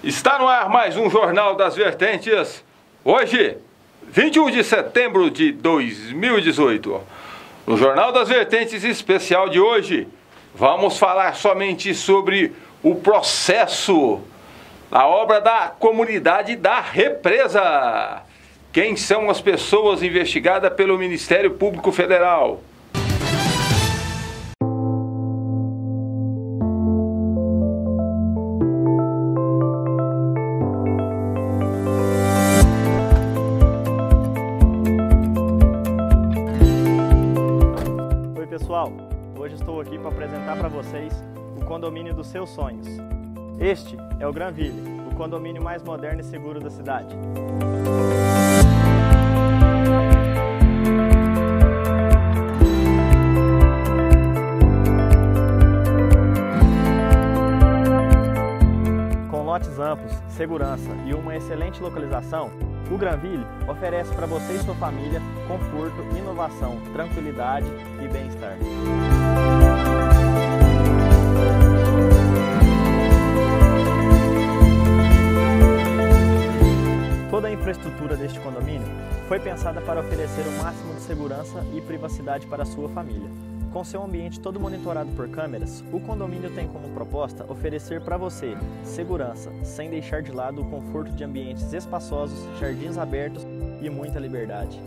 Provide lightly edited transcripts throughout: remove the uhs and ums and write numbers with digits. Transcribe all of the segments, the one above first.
Está no ar mais um Jornal das Vertentes. Hoje, 21 de setembro de 2018. No Jornal das Vertentes especial de hoje, vamos falar somente sobre o processo da obra da comunidade da represa. Quem são as pessoas investigadas pelo Ministério Público Federal? Oi pessoal, hoje estou aqui para apresentar para vocês o condomínio dos seus sonhos. Este é o Granville, o condomínio mais moderno e seguro da cidade. Com lotes amplos, segurança e uma excelente localização, o Granville oferece para você e sua família conforto, inovação, tranquilidade e bem-estar. Toda a infraestrutura deste condomínio foi pensada para oferecer o máximo de segurança e privacidade para a sua família. Com seu ambiente todo monitorado por câmeras, o condomínio tem como proposta oferecer para você segurança, sem deixar de lado o conforto de ambientes espaçosos, jardins abertos e muita liberdade.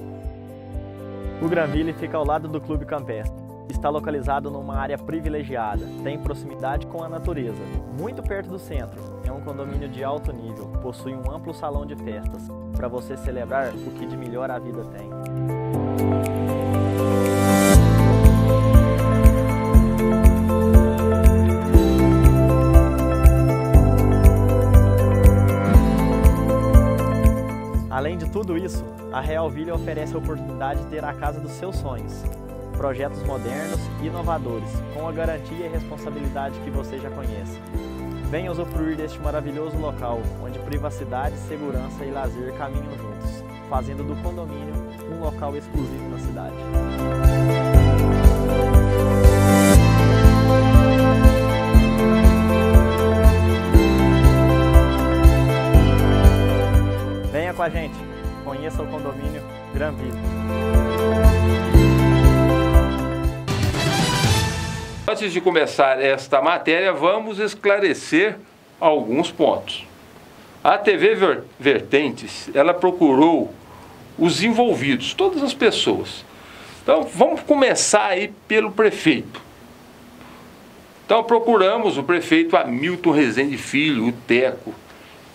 O Granville fica ao lado do Clube Campestre. Está localizado numa área privilegiada, tem proximidade com a natureza, muito perto do centro. É um condomínio de alto nível, possui um amplo salão de festas, para você celebrar o que de melhor a vida tem. Além de tudo isso, a Realville oferece a oportunidade de ter a casa dos seus sonhos. Projetos modernos e inovadores, com a garantia e responsabilidade que você já conhece. Venha usufruir deste maravilhoso local, onde privacidade, segurança e lazer caminham juntos, fazendo do condomínio um local exclusivo na cidade. Venha com a gente, conheça o condomínio Granville. Antes de começar esta matéria, vamos esclarecer alguns pontos. A TV Vertentes, ela procurou os envolvidos, todas as pessoas. Então, vamos começar aí pelo prefeito. Então, procuramos o prefeito Hamilton Rezende Filho, o Teco,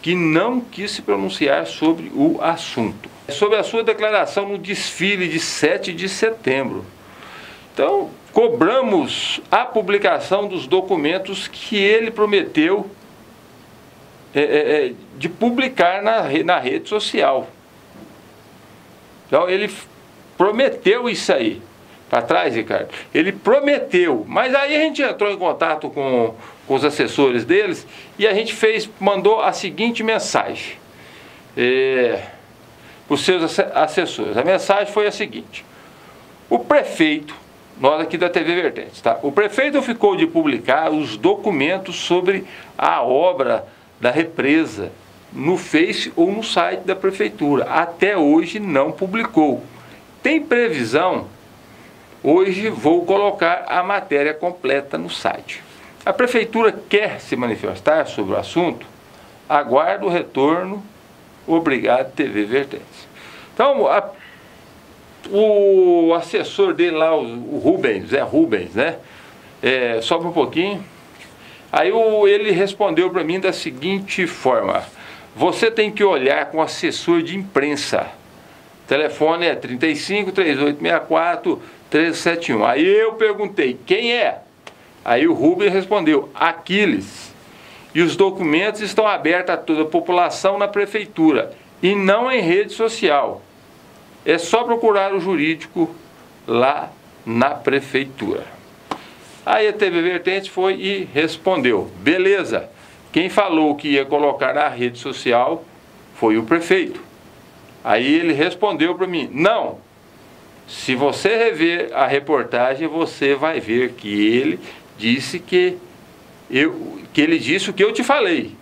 que não quis se pronunciar sobre o assunto. Sobre a sua declaração no desfile de 7 de setembro. Então, cobramos a publicação dos documentos que ele prometeu de publicar na rede social. Então, ele prometeu isso aí. Para trás, Ricardo. Ele prometeu, mas aí a gente entrou em contato com os assessores deles e a gente mandou a seguinte mensagem para os seus assessores. A mensagem foi a seguinte: o prefeito, nós aqui da TV Vertentes, tá? O prefeito ficou de publicar os documentos sobre a obra da represa no Face ou no site da prefeitura. Até hoje não publicou. Tem previsão? Hoje vou colocar a matéria completa no site. A prefeitura quer se manifestar sobre o assunto? Aguardo o retorno. Obrigado, TV Vertentes. Então, o assessor dele lá, o Rubens, Zé Rubens, né? Sobe um pouquinho. Aí ele respondeu para mim da seguinte forma: você tem que olhar com o assessor de imprensa. O telefone é 35 3864 1371. Aí eu perguntei, quem é? Aí o Rubens respondeu, Aquiles. E os documentos estão abertos a toda a população na prefeitura e não em rede social. É só procurar o jurídico lá na prefeitura. Aí a TV Vertente foi e respondeu, beleza. Quem falou que ia colocar na rede social foi o prefeito. Aí ele respondeu para mim, não. Se você rever a reportagem, você vai ver que ele disse que ele disse o que eu te falei.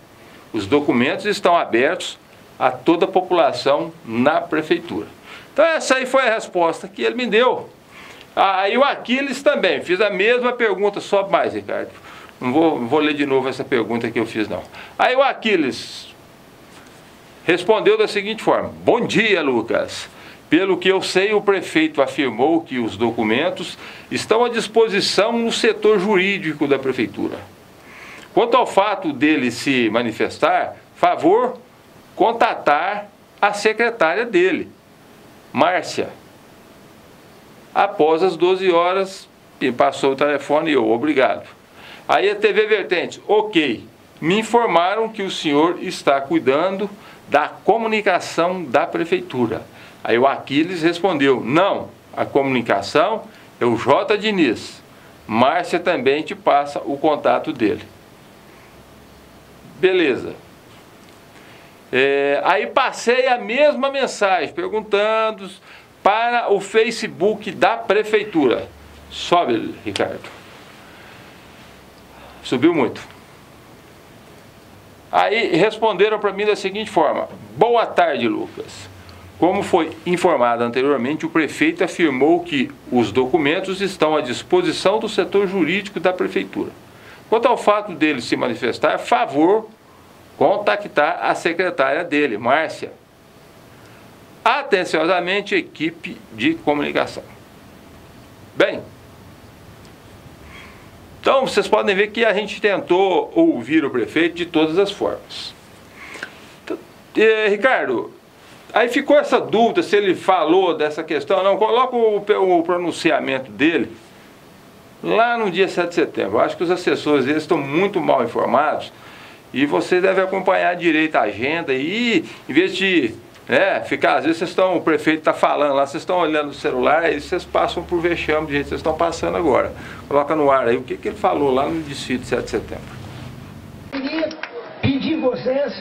Os documentos estão abertos a toda a população na prefeitura. Então essa aí foi a resposta que ele me deu. Aí o Aquiles também, fiz a mesma pergunta, sobe mais, Ricardo. Não vou ler de novo essa pergunta que eu fiz, não. Aí o Aquiles respondeu da seguinte forma: bom dia, Lucas. Pelo que eu sei, o prefeito afirmou que os documentos estão à disposição no setor jurídico da prefeitura. Quanto ao fato dele se manifestar, favor contatar a secretária dele, Márcia. Após as 12 horas, me passou o telefone e eu, obrigado. Aí a TV Vertentes, ok, me informaram que o senhor está cuidando da comunicação da prefeitura. Aí o Aquiles respondeu, não, a comunicação é o J. Diniz. Márcia também te passa o contato dele. Beleza. Aí passei a mesma mensagem, perguntando para o Facebook da prefeitura. Sobe, Ricardo. Subiu muito. Aí responderam para mim da seguinte forma: boa tarde, Lucas. Como foi informado anteriormente, o prefeito afirmou que os documentos estão à disposição do setor jurídico da prefeitura. Quanto ao fato dele se manifestar, favor contactar a secretária dele, Márcia. Atenciosamente, equipe de comunicação. Bem, então vocês podem ver que a gente tentou ouvir o prefeito de todas as formas. Ricardo, aí ficou essa dúvida se ele falou dessa questão. Não, coloca o pronunciamento dele lá no dia 7 de setembro. Eu acho que os assessores deles estão muito mal informados e você deve acompanhar direito a agenda e, em vez de ficar, às vezes o prefeito está falando lá, vocês estão olhando no celular e vocês passam por vexame do jeito que vocês estão passando agora. Coloca no ar aí o que ele falou lá no desfile de 7 de setembro. Eu queria pedir vocês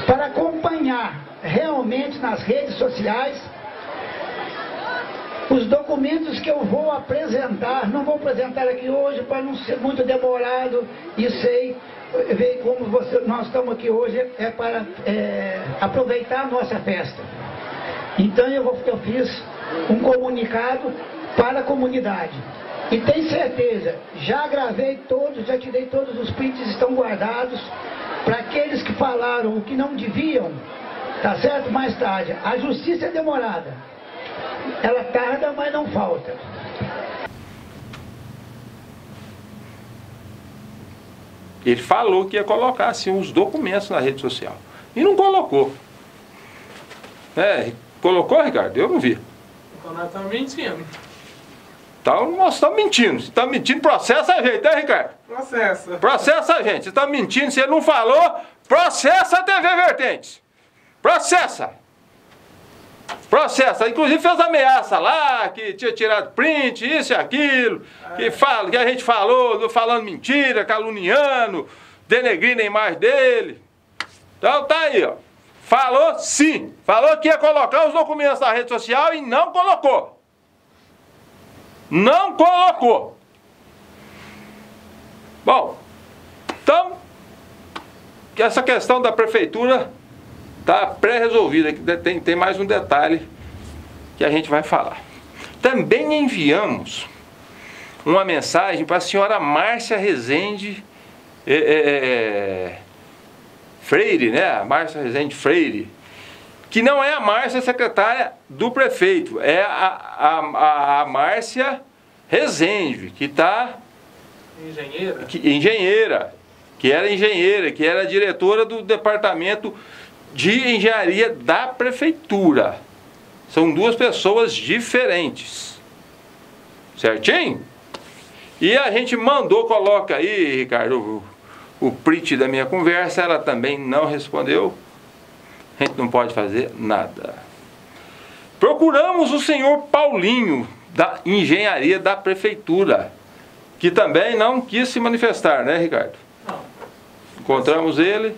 para acompanhar realmente nas redes sociais os documentos que eu vou apresentar. Não vou apresentar aqui hoje para não ser muito demorado e sei ver como nós estamos aqui hoje para aproveitar a nossa festa. Então eu fiz um comunicado para a comunidade. E tenho certeza, já gravei todos, já tirei todos os prints, estão guardados. Para aqueles que falaram o que não deviam, tá certo? Mais tarde. A justiça é demorada. Ela tarda, mas não falta. Ele falou que ia colocar assim, os documentos na rede social. E não colocou. Colocou, Ricardo? Eu não vi. Então nós estamos mentindo. Então nós estamos mentindo. Se estamos mentindo, processa a gente, né, Ricardo? Processa. Processa a gente. Se estamos mentindo, se ele não falou, processa a TV Vertentes. Processa. Processa. Inclusive fez ameaça lá, que tinha tirado print, isso e aquilo, que a gente falou, falando mentira, caluniando, denegrindo a imagem dele. Então tá aí, ó. Falou sim. Falou que ia colocar os documentos na rede social e não colocou. Não colocou. Bom, então, essa questão da prefeitura está pré-resolvida. Tem mais um detalhe que a gente vai falar. Também enviamos uma mensagem para a senhora Márcia Rezende Freire, né? A Márcia Rezende Freire, que não é a Márcia secretária do prefeito, é a Márcia Rezende, que está... Engenheira, que era diretora do departamento de engenharia da prefeitura. São duas pessoas diferentes. Certinho? E a gente mandou, coloca aí, Ricardo, o print da minha conversa, ela também não respondeu. A gente não pode fazer nada. Procuramos o senhor Paulinho, da engenharia da prefeitura, que também não quis se manifestar, né, Ricardo? Não. Encontramos ele.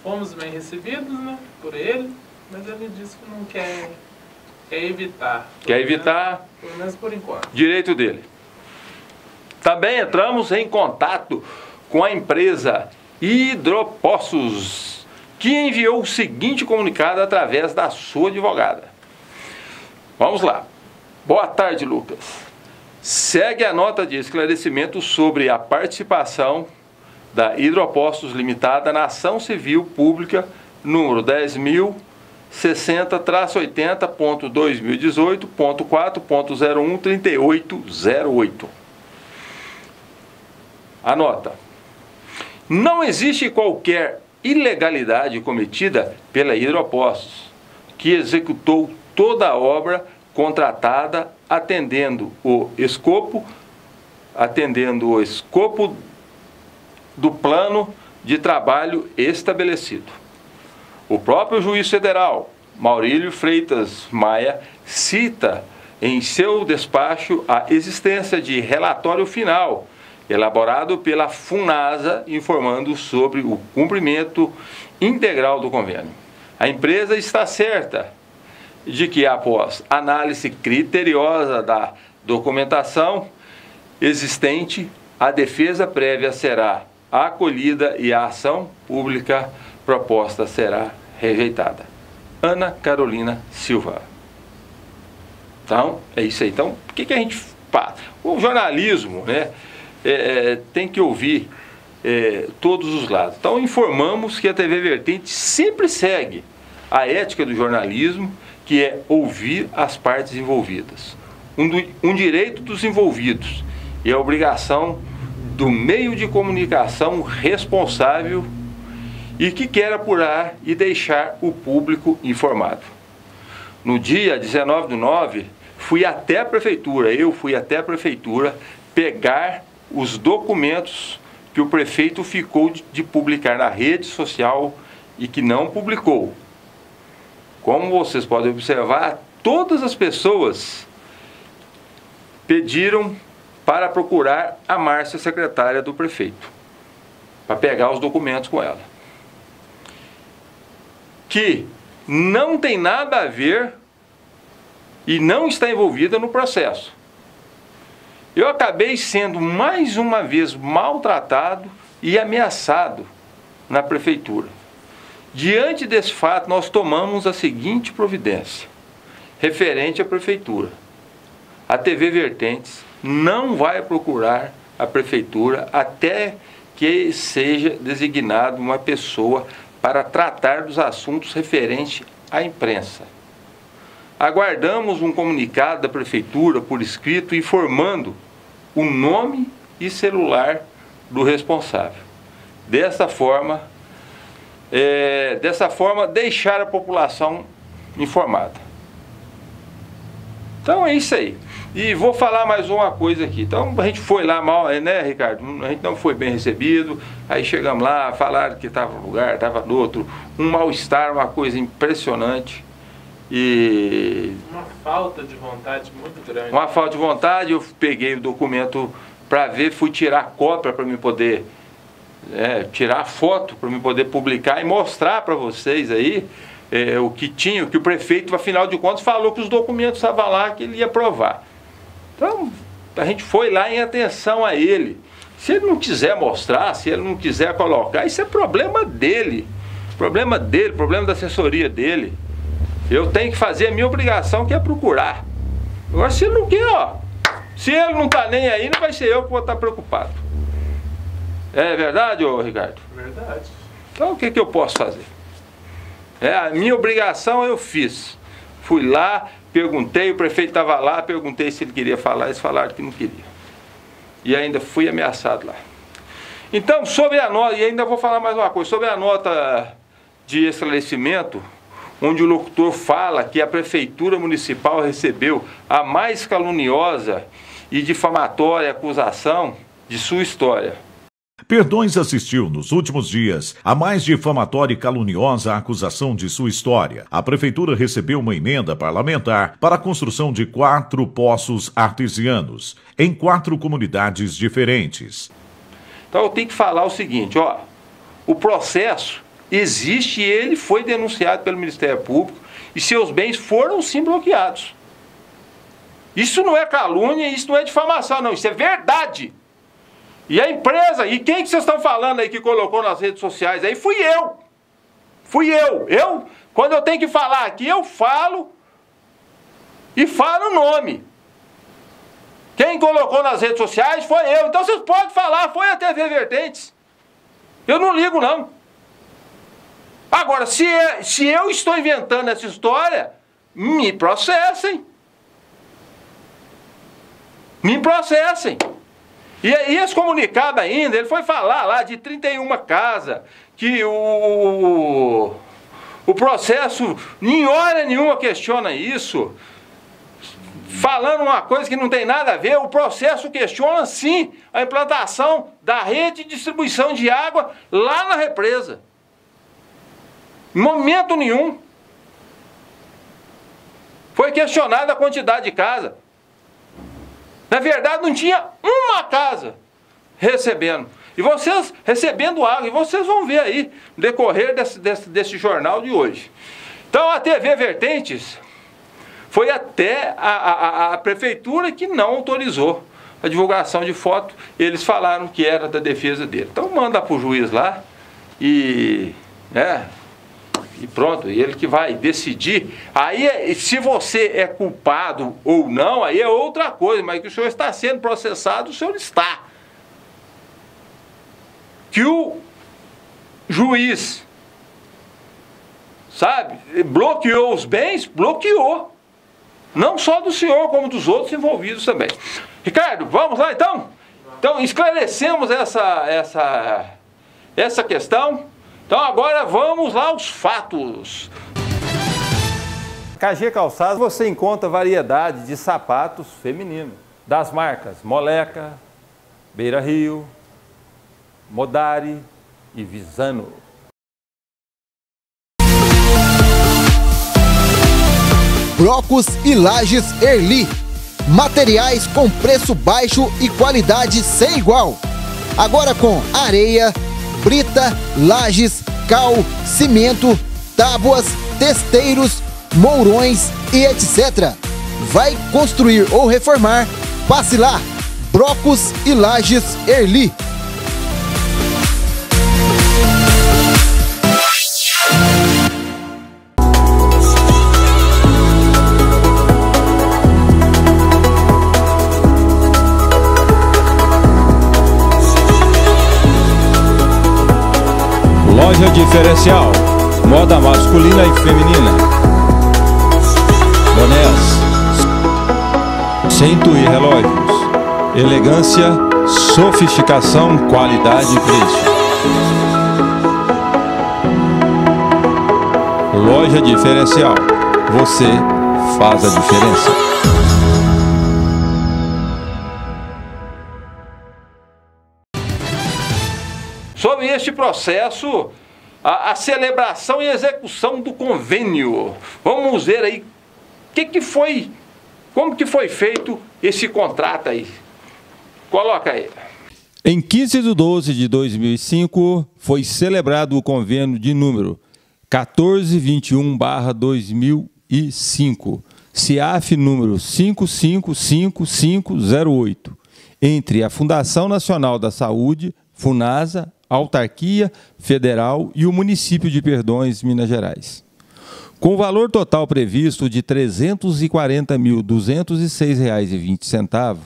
Fomos bem recebidos, né, por ele, mas ele disse que não quer evitar. Quer evitar? Pelo menos por enquanto. Direito dele. Também entramos em contato com a empresa Hidropostos, que enviou o seguinte comunicado através da sua advogada. Vamos lá. Boa tarde, Lucas. Segue a nota de esclarecimento sobre a participação da Hidropostos Limitada na ação civil pública número 10.060-80.2018.4.013808. A nota. Não existe qualquer ilegalidade cometida pela Hidropostos, que executou toda a obra contratada atendendo o escopo do plano de trabalho estabelecido. O próprio juiz federal, Maurílio Freitas Maia, cita em seu despacho a existência de relatório final, elaborado pela FUNASA, informando sobre o cumprimento integral do convênio. A empresa está certa de que, após análise criteriosa da documentação existente, a defesa prévia será acolhida e a ação pública proposta será rejeitada. Ana Carolina Silva. Então, é isso aí. Então, o que a gente faz? O jornalismo, né, tem que ouvir todos os lados. Então, informamos que a TV Vertente sempre segue a ética do jornalismo, que é ouvir as partes envolvidas. Um direito dos envolvidos e a obrigação do meio de comunicação responsável e que quer apurar e deixar o público informado. No dia 19/9, fui até a prefeitura pegar os documentos que o prefeito ficou de publicar na rede social e que não publicou. Como vocês podem observar, todas as pessoas pediram para procurar a Márcia, secretária do prefeito, para pegar os documentos com ela, que não tem nada a ver e não está envolvida no processo. Eu acabei sendo mais uma vez maltratado e ameaçado na prefeitura. Diante desse fato, nós tomamos a seguinte providência, referente à prefeitura. A TV Vertentes não vai procurar a prefeitura até que seja designada uma pessoa para tratar dos assuntos referentes à imprensa. Aguardamos um comunicado da prefeitura por escrito informando o nome e celular do responsável. Dessa forma, deixar a população informada. Então é isso aí. E vou falar mais uma coisa aqui. Então a gente foi lá mal, né, Ricardo? A gente não foi bem recebido. Aí chegamos lá, falaram que estava num lugar, estava no outro. Um mal-estar, uma coisa impressionante. E uma falta de vontade muito grande. Uma falta de vontade. Eu peguei o documento para ver, fui tirar cópia para me poder tirar foto para me poder publicar e mostrar para vocês aí o que tinha, o que o prefeito, afinal de contas, falou que os documentos estavam lá, que ele ia aprovar. Então, a gente foi lá em atenção a ele. Se ele não quiser mostrar, se ele não quiser colocar, isso é problema dele. Problema dele, problema da assessoria dele. Eu tenho que fazer a minha obrigação, que é procurar. Agora, se ele não quer, se ele não está nem aí, não vai ser eu que vou estar preocupado. É verdade, ô Ricardo? Verdade. Então, o que eu posso fazer? A minha obrigação eu fiz. Fui lá, perguntei, o prefeito estava lá, perguntei se ele queria falar, eles falaram que não queria. E ainda fui ameaçado lá. Então, sobre a nota, e ainda vou falar mais uma coisa, sobre a nota de esclarecimento, onde o locutor fala que a prefeitura municipal recebeu a mais caluniosa e difamatória acusação de sua história. Perdões assistiu nos últimos dias a mais difamatória e caluniosa acusação de sua história. A prefeitura recebeu uma emenda parlamentar para a construção de 4 poços artesianos em 4 comunidades diferentes. Então eu tenho que falar o seguinte, o processo existe e ele foi denunciado pelo Ministério Público e seus bens foram sim bloqueados. Isso não é calúnia, isso não é difamação, não, isso é verdade. E a empresa, e quem que vocês estão falando aí que colocou nas redes sociais aí? Fui eu. Fui eu. Quando eu tenho que falar aqui, eu falo e falo o nome. Quem colocou nas redes sociais foi eu. Então vocês podem falar, foi a TV Vertentes. Eu não ligo, não. Agora, se eu estou inventando essa história, me processem. Me processem. E esse comunicado ainda, ele foi falar lá de 31 casas, que o processo, em hora nenhuma questiona isso. Falando uma coisa que não tem nada a ver, o processo questiona sim a implantação da rede de distribuição de água lá na represa. Em momento nenhum foi questionada a quantidade de casa. Na verdade, não tinha uma casa recebendo. E vocês recebendo água, e vocês vão ver aí no decorrer desse jornal de hoje. Então a TV Vertentes foi até a prefeitura que não autorizou a divulgação de foto. Eles falaram que era da defesa dele. Então manda para o juiz lá e pronto, ele que vai decidir. Aí, se você é culpado ou não, aí é outra coisa, mas que o senhor está sendo processado, o senhor está. Que o juiz, sabe, bloqueou os bens, bloqueou. Não só do senhor, como dos outros envolvidos também. Ricardo, vamos lá então? Então, esclarecemos essa questão. Então agora vamos lá aos fatos. KG Calçados você encontra variedade de sapatos femininos, das marcas Moleca, Beira Rio, Modari e Visano. Blocos e lajes Erli. Materiais com preço baixo e qualidade sem igual. Agora com areia, brita, lajes, cal, cimento, tábuas, testeiros, mourões e etc. Vai construir ou reformar? Passe lá. Blocos e lajes Erli. Loja Diferencial, moda masculina e feminina. Bonés, cinto e relógios. Elegância, sofisticação, qualidade e preço. Loja Diferencial, você faz a diferença. Sobre este processo, a celebração e execução do convênio. Vamos ver aí como que foi feito esse contrato aí. Coloca aí. Em 15 de 12 de 2005, foi celebrado o convênio de número 1421/2005, CIAF número 555508, entre a Fundação Nacional da Saúde, Funasa, Autarquia Federal e o município de Perdões, Minas Gerais. Com o valor total previsto de R$ 340.206,20,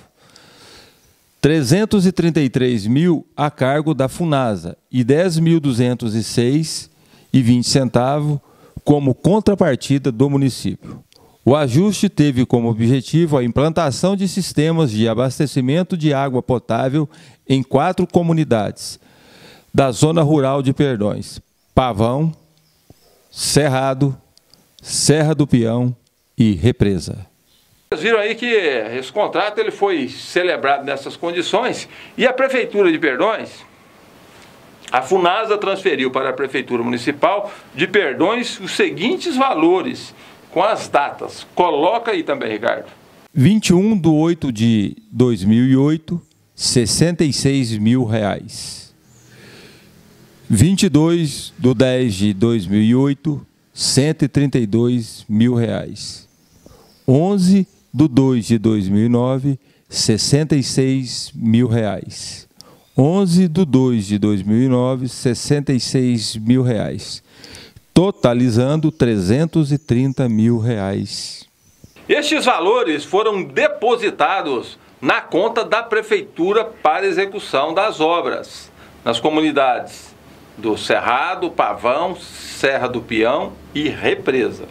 333.000 a cargo da Funasa e R$ 10.206,20 como contrapartida do município. O ajuste teve como objetivo a implantação de sistemas de abastecimento de água potável em 4 comunidades da zona rural de Perdões: Pavão, Cerrado, Serra do Peão e Represa. Vocês viram aí que esse contrato ele foi celebrado nessas condições e a Prefeitura de Perdões, a Funasa transferiu para a Prefeitura Municipal de Perdões os seguintes valores com as datas. Coloca aí também, Ricardo. 21/8/2008, R$ 66.000. 22/10/2008, R$ 132.000. 11/2/2009, R$ 66.000. 11/2/2009, R$ 66 mil, totalizando R$ 330 mil. Estes valores foram depositados na conta da Prefeitura para execução das obras nas comunidades do Cerrado, Pavão, Serra do Peão e Represa.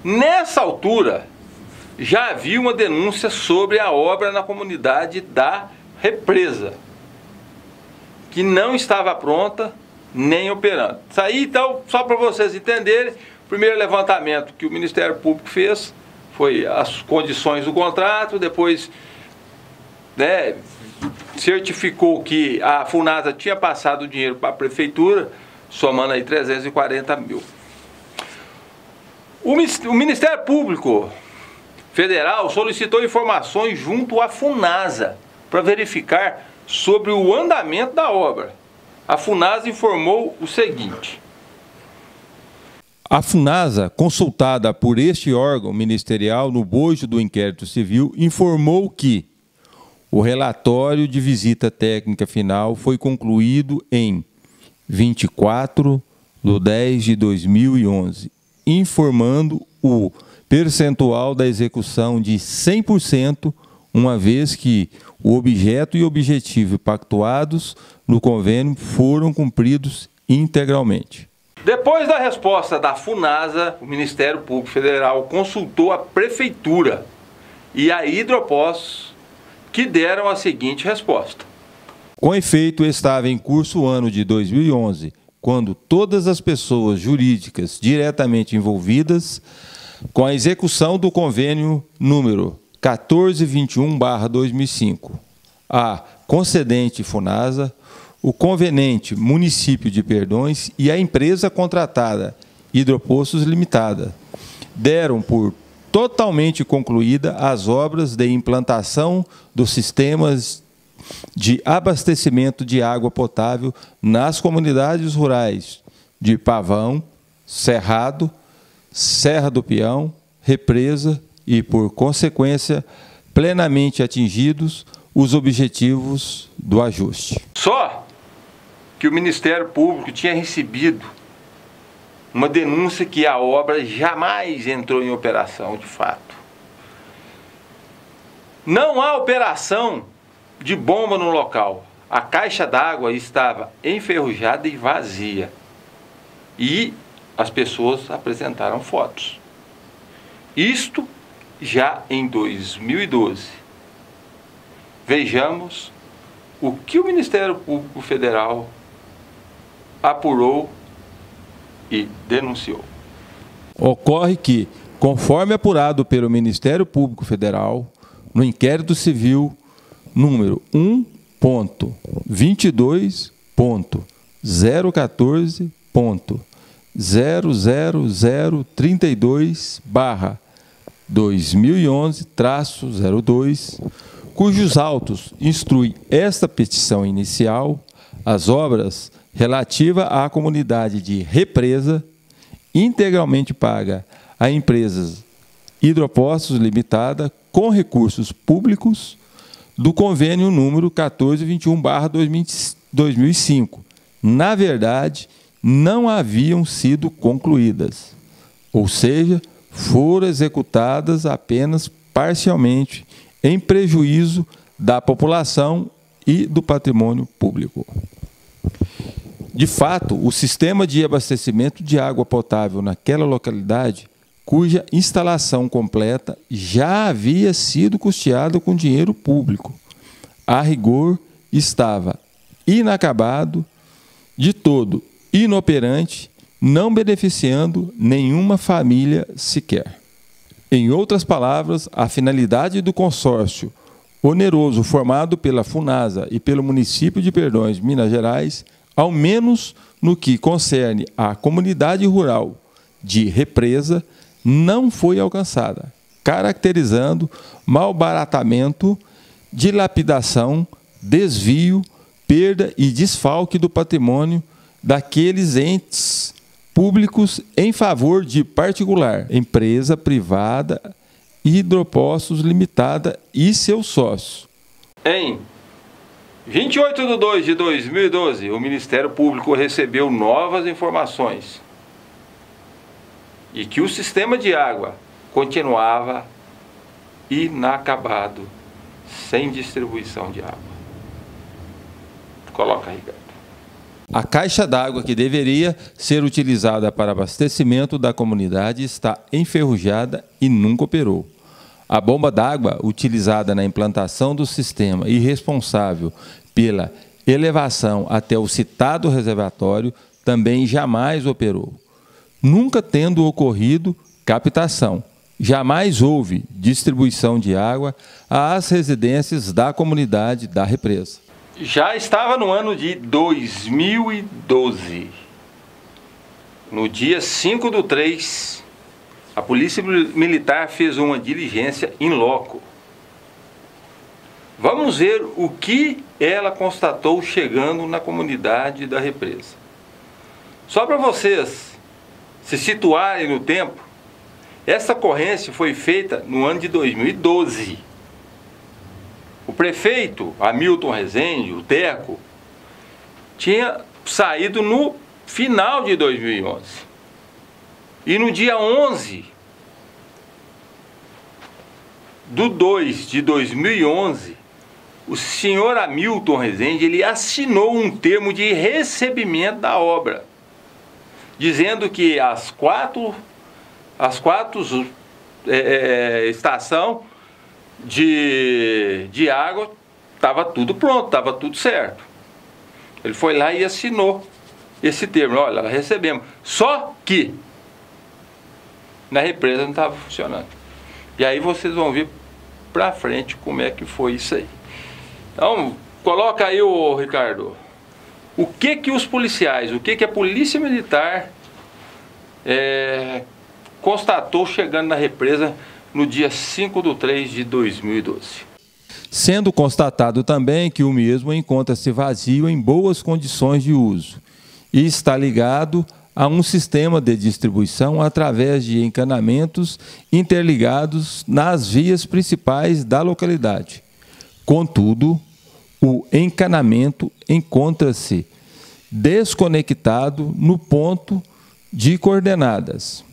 Nessa altura, já havia uma denúncia sobre a obra na comunidade da Represa, que não estava pronta nem operando. Isso aí, então, só para vocês entenderem, o primeiro levantamento que o Ministério Público fez foi as condições do contrato, depois certificou que a Funasa tinha passado o dinheiro para a Prefeitura, somando aí 340 mil. O Ministério Público Federal solicitou informações junto à Funasa para verificar sobre o andamento da obra. A Funasa informou o seguinte: a Funasa, consultada por este órgão ministerial no bojo do inquérito civil, informou que o relatório de visita técnica final foi concluído em 24/10/2011, informando o percentual da execução de 100%, uma vez que o objeto e objetivo pactuados no convênio foram cumpridos integralmente. Depois da resposta da Funasa, o Ministério Público Federal consultou a Prefeitura e a Hidropostos, que deram a seguinte resposta: com efeito, estava em curso o ano de 2011, quando todas as pessoas jurídicas diretamente envolvidas com a execução do convênio número 1421/2005, a concedente Funasa, o convenente Município de Perdões e a empresa contratada Hidropostos Limitada, deram por totalmente concluída as obras de implantação dos sistemas de abastecimento de água potável nas comunidades rurais de Pavão, Cerrado, Serra do Peão, Represa e, por consequência, plenamente atingidos os objetivos do ajuste. Só que o Ministério Público tinha recebido uma denúncia que a obra jamais entrou em operação de fato. Não há operação de bomba no local. A caixa d'água estava enferrujada e vazia. E as pessoas apresentaram fotos. Isto já em 2012. Vejamos o que o Ministério Público Federal apurou e denunciou. Ocorre que, conforme apurado pelo Ministério Público Federal, no inquérito civil número 1.22.014.00032/2011-02, cujos autos instruem esta petição inicial, as obras relativa à comunidade de Represa, integralmente paga a empresas Hidropostos Limitada com recursos públicos do convênio número 1421/2005. Na verdade, não haviam sido concluídas, ou seja, foram executadas apenas parcialmente, em prejuízo da população e do patrimônio público. De fato, o sistema de abastecimento de água potável naquela localidade, cuja instalação completa já havia sido custeada com dinheiro público, a rigor estava inacabado, de todo inoperante, não beneficiando nenhuma família sequer. Em outras palavras, a finalidade do consórcio oneroso formado pela Funasa e pelo município de Perdões, Minas Gerais, ao menos no que concerne à comunidade rural de Represa, não foi alcançada, caracterizando malbaratamento, dilapidação, desvio, perda e desfalque do patrimônio daqueles entes públicos em favor de particular, empresa privada, Hidropostos Limitada e seus sócios. Em 28 de 2 de 2012, o Ministério Público recebeu novas informações e que o sistema de água continuava inacabado, sem distribuição de água. Coloca aí, Ricardo. A caixa d'água que deveria ser utilizada para abastecimento da comunidade está enferrujada e nunca operou. A bomba d'água utilizada na implantação do sistema e responsável pela elevação até o citado reservatório também jamais operou. Nunca tendo ocorrido captação, jamais houve distribuição de água às residências da comunidade da represa. Já estava no ano de 2012. No dia 5/3, a Polícia Militar fez uma diligência in loco. Vamos ver o que ela constatou chegando na comunidade da represa. Só para vocês se situarem no tempo, essa ocorrência foi feita no ano de 2012. O prefeito Hamilton Rezende, o Teco, tinha saído no final de 2011. E no dia 11/2 de 2011, o senhor Hamilton Rezende, ele assinou um termo de recebimento da obra, dizendo que as quatro estações de água estava tudo pronto, estava tudo certo. Ele foi lá e assinou esse termo. Olha, recebemos. Só que na represa não estava funcionando. E aí vocês vão ver pra frente como é que foi isso aí. Então, coloca aí, ô Ricardo, o que os policiais, o que a Polícia Militar constatou chegando na represa no dia 5/3 de 2012. Sendo constatado também que o mesmo encontra-se vazio em boas condições de uso e está ligado a um sistema de distribuição através de encanamentos interligados nas vias principais da localidade. Contudo, o encanamento encontra-se desconectado no ponto de coordenadas.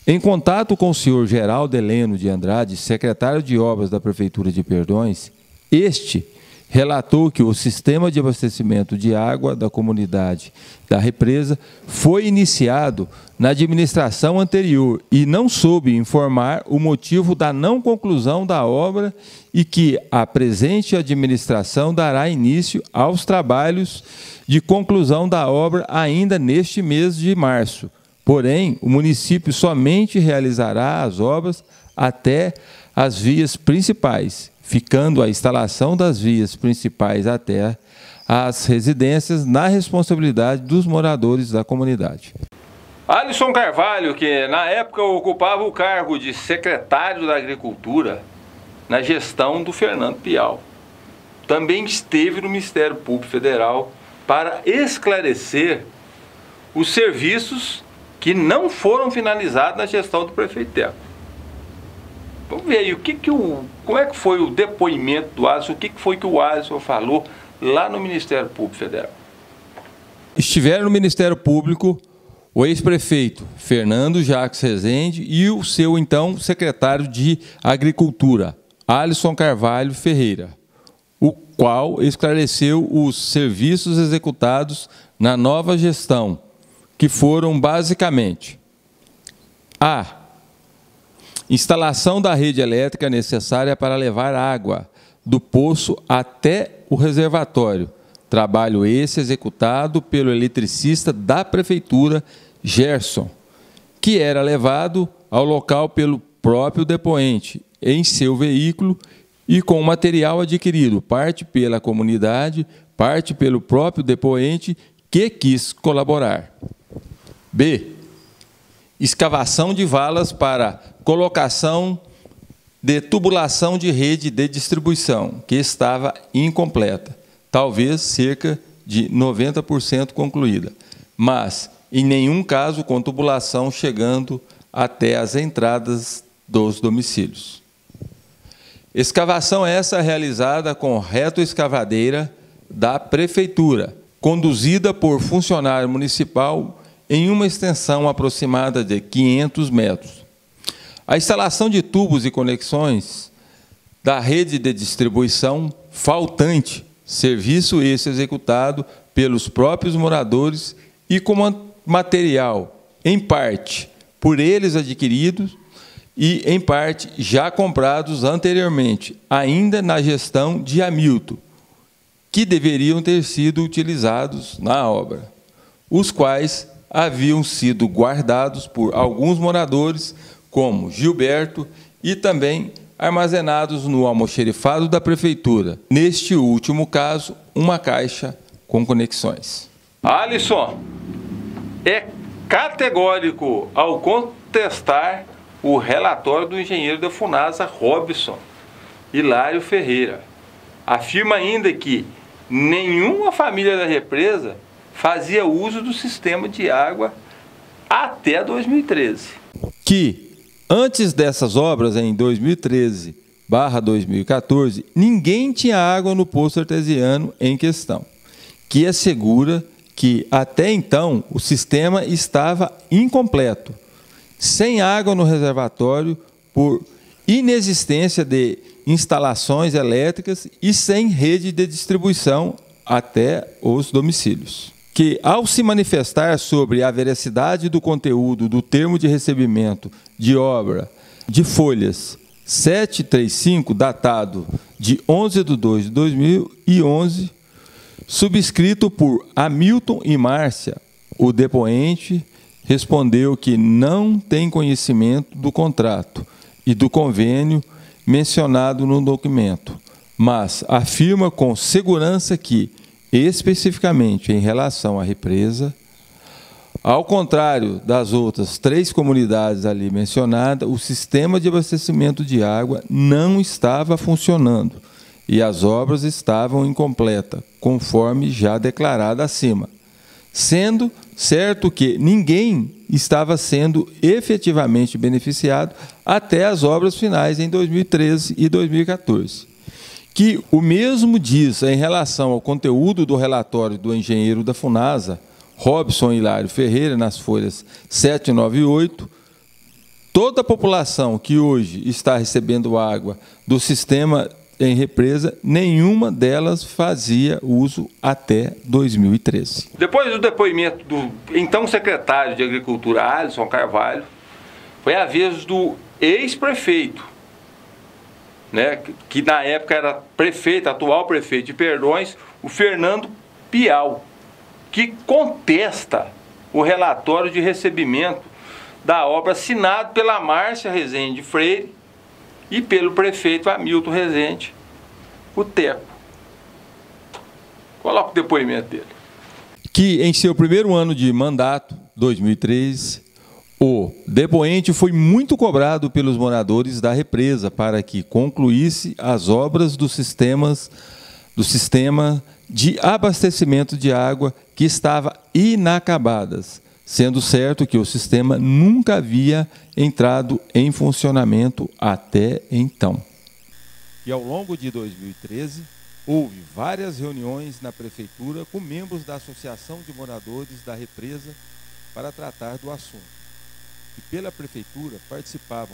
Em contato com o senhor Geraldo Heleno de Andrade, secretário de Obras da Prefeitura de Perdões, este relatou que o sistema de abastecimento de água da comunidade da represa foi iniciado na administração anterior e não soube informar o motivo da não conclusão da obra e que a presente administração dará início aos trabalhos de conclusão da obra ainda neste mês de março. Porém, o município somente realizará as obras até as vias principais, ficando a instalação das vias principais até as residências na responsabilidade dos moradores da comunidade. Alisson Carvalho, que na época ocupava o cargo de secretário da Agricultura na gestão do Fernando Pial, também esteve no Ministério Público Federal para esclarecer os serviços que não foram finalizados na gestão do prefeito Teco. Vamos ver aí como é que foi o depoimento do Alisson, o que foi que o Alisson falou lá no Ministério Público Federal. Estiveram no Ministério Público o ex-prefeito Fernando Jacques Rezende e o seu então secretário de Agricultura, Alisson Carvalho Ferreira, o qual esclareceu os serviços executados na nova gestão, que foram basicamente a instalação da rede elétrica necessária para levar água do poço até o reservatório, trabalho esse executado pelo eletricista da Prefeitura, Gerson, que era levado ao local pelo próprio depoente em seu veículo e com material adquirido, parte pela comunidade, parte pelo próprio depoente que quis colaborar. B. Escavação de valas para colocação de tubulação de rede de distribuição, que estava incompleta, talvez cerca de 90% concluída, mas em nenhum caso com tubulação chegando até as entradas dos domicílios. Escavação essa realizada com retroescavadeira da Prefeitura, conduzida por funcionário municipal em uma extensão aproximada de 500 metros. A instalação de tubos e conexões da rede de distribuição faltante, serviço esse executado pelos próprios moradores e com material, em parte, por eles adquiridos e, em parte, já comprados anteriormente, ainda na gestão de Hamilton, que deveriam ter sido utilizados na obra, os quais haviam sido guardados por alguns moradores, como Gilberto, e também armazenados no almoxerifado da Prefeitura. Neste último caso, uma caixa com conexões. Alisson, é categórico ao contestar o relatório do engenheiro da Funasa, Robson Hilário Ferreira. Afirma ainda que nenhuma família da represa fazia uso do sistema de água até 2013. Que, antes dessas obras, em 2013/2014, ninguém tinha água no poço artesiano em questão, que assegura que, até então, o sistema estava incompleto, sem água no reservatório por inexistência de instalações elétricas e sem rede de distribuição até os domicílios. Que, ao se manifestar sobre a veracidade do conteúdo do termo de recebimento de obra de folhas 735, datado de 11/2/2011, subscrito por Hamilton e Márcia, o depoente respondeu que não tem conhecimento do contrato e do convênio mencionado no documento, mas afirma com segurança que, especificamente em relação à represa, ao contrário das outras 3 comunidades ali mencionadas, o sistema de abastecimento de água não estava funcionando e as obras estavam incompletas, conforme já declarado acima, sendo certo que ninguém estava sendo efetivamente beneficiado até as obras finais em 2013 e 2014. Que o mesmo diz em relação ao conteúdo do relatório do engenheiro da Funasa, Robson Hilário Ferreira, nas folhas 7, 9 e 8, toda a população que hoje está recebendo água do sistema em represa, nenhuma delas fazia uso até 2013. Depois do depoimento do então secretário de Agricultura, Alisson Carvalho, foi a vez do ex-prefeito, né, que na época era prefeito, atual prefeito de Perdões, o Fernando Piau, que contesta o relatório de recebimento da obra assinado pela Márcia Rezende Freire e pelo prefeito Hamilton Rezende, o Teco. Coloca o depoimento dele. Que em seu primeiro ano de mandato, 2013, o depoente foi muito cobrado pelos moradores da represa para que concluísse as obras do sistema de abastecimento de água que estava inacabadas, sendo certo que o sistema nunca havia entrado em funcionamento até então. E ao longo de 2013, houve várias reuniões na Prefeitura com membros da Associação de Moradores da Represa para tratar do assunto. E pela Prefeitura participavam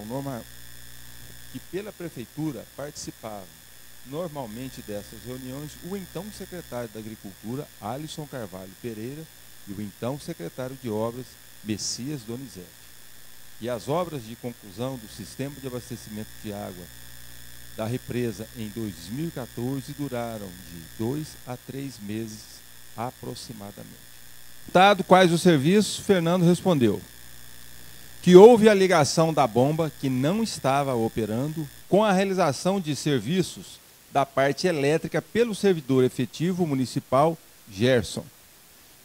normalmente dessas reuniões o então secretário da Agricultura, Alisson Carvalho Pereira, e o então secretário de Obras, Messias Donizete. E as obras de conclusão do sistema de abastecimento de água da represa em 2014 duraram de 2 a 3 meses aproximadamente. Dado quais os serviços, Fernando respondeu que houve a ligação da bomba que não estava operando com a realização de serviços da parte elétrica pelo servidor efetivo municipal Gerson,